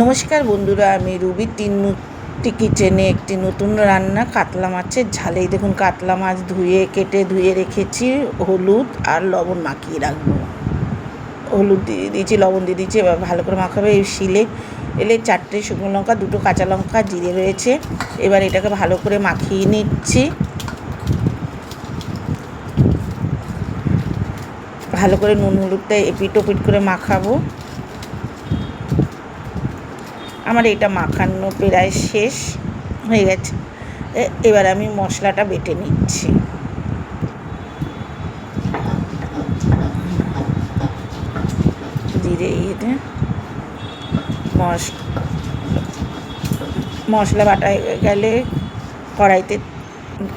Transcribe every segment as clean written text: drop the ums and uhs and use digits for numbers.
নমস্কার বন্ধুরা, আমি রুবি তিনমূর্তি কিচেনে একটি নতুন রান্না কাতলা মাছের ঝাল। এই দেখুন, কাতলা মাছ কেটে ধুয়ে রেখেছি, হলুদ আর লবণ মাখিয়ে রাখবো। হলুদ দিয়ে দিয়েছি, লবণ দিয়ে দিয়েছি। এবার ভালো করে মাখাবে। এই শিলে এলে 4টে শুকনো লঙ্কা, 2টো কাঁচা লঙ্কা, জিরে রয়েছে। এবার এটাকে ভালো করে মাখিয়ে নিচ্ছি। ভালো করে নুন হলুদটা এপিট ওপিট করে মাখাবো। আমার এটা মাখানো প্রায় শেষ হয়ে গেছে। এবার আমি মশলাটা বেটে নিচ্ছি। জিরে মশলা বাটা হয়ে গেলে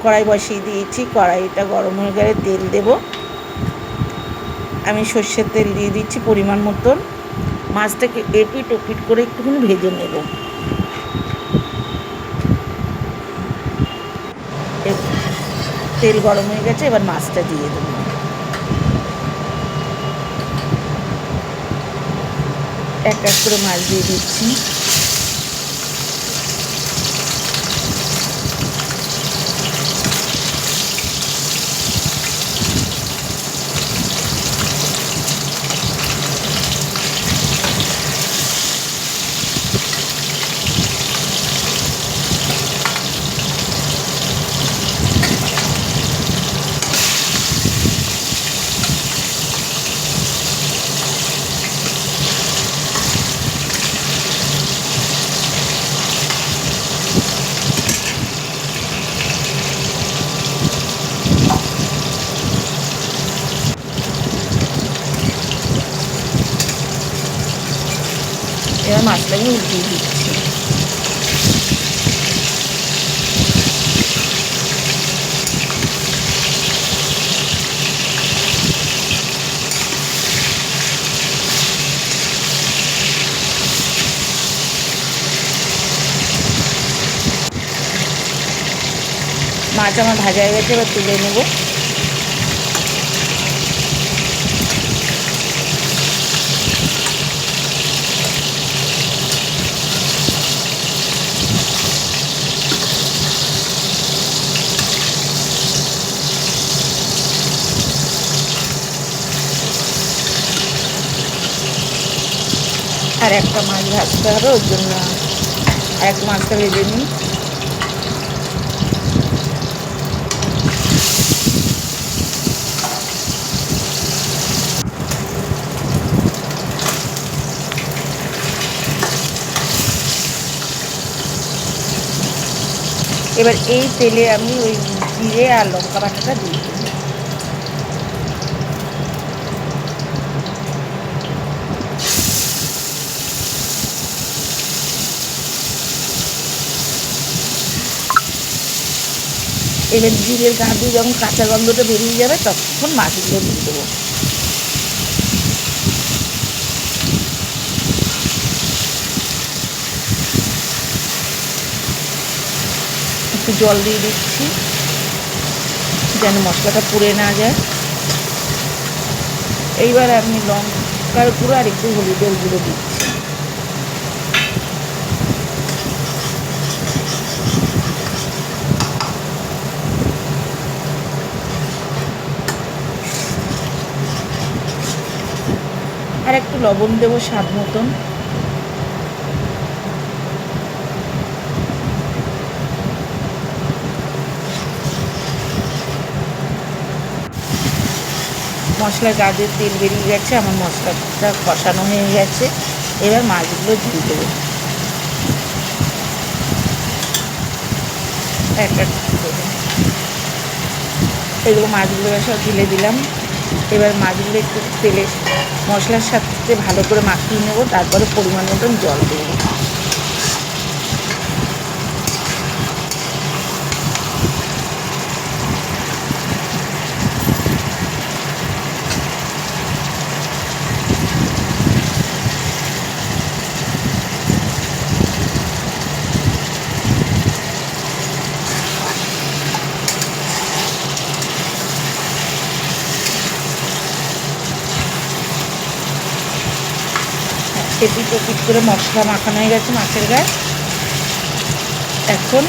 কড়াই বসিয়ে দিয়েছি। কড়াইটা গরম হয়ে গেলে তেল দেব। আমি সর্ষের তেল দিয়ে দিচ্ছি পরিমাণ মতন। মাছটাকে এপিট ওপিট করে একটুখানি ভেজে নেব। তেল গরম হয়ে গেছে, এবার মাছটা দিয়ে দেবো। এক এক করে মাছ দিয়ে দিচ্ছি। এবার মাছটাকে উল্টিয়ে দিচ্ছি। মাছ আমার ভাজা হয়ে গেছে, এবার তুলে নেব। আর একটা মাছ ভাজতে হবে, ওর জন্য আর একটা মাছটা ভেজে নিই। এবার এই তেলে আমি ওই জিরে আর লঙ্কা বাটাটা দিয়ে দিই। এবার জিরের গা দিয়ে যখন কাঁচা গন্ধটা বেরিয়ে যাবে, তখন মাছগুলো দিয়ে দেবো। একটু জল দিয়ে দিচ্ছি যেন মশলাটা পুড়ে না যায়। এইবার আমি লঙ্কার গুঁড়ো আর একটু হলুদের গুঁড়ো দিচ্ছি। আর একটু লবণ দেবো স্বাদ মতন। মশলার গা দিয়ে তেল বেরিয়ে গেছে, আমার মশলাটা কষানো হয়ে গেছে। এবার মাছগুলো দিয়ে দেবো এক এক করে। এগুলো মাছগুলো সব ঢেলে দিলাম। এবার মাছগুলো একটু তেলে মশলার সাথে ভালো করে মাখিয়ে নেবো, তারপরে পরিমাণ মতন জল দেবো। এপিট ওপিট করে মশলা মাখানো হয়ে গেছে মাছের গায়ে। এখন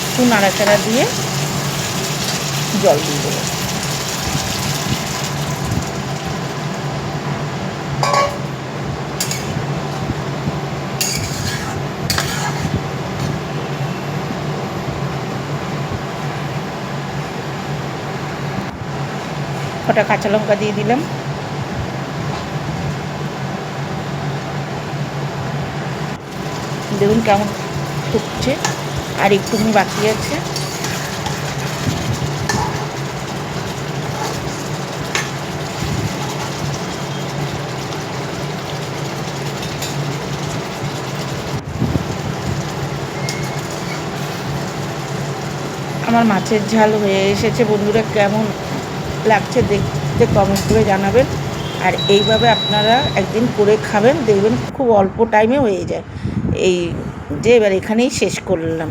একটু নাড়াচাড়া দিয়ে জল দিয়ে দেবো। কটা কাঁচা লঙ্কা দিয়ে দিলাম। দেখুন কেমন ফুটছে, আর একটুখানি বাকি আছে। আমার মাছের ঝাল হয়ে এসেছে বন্ধুরা। কেমন লাগছে দেখতে কমেন্ট করে জানাবেন। আর এইভাবে আপনারা একদিন করে খাবেন, দেখবেন খুব অল্প টাইমে হয়ে যায়। এই যে এবার এখানেই শেষ করলাম।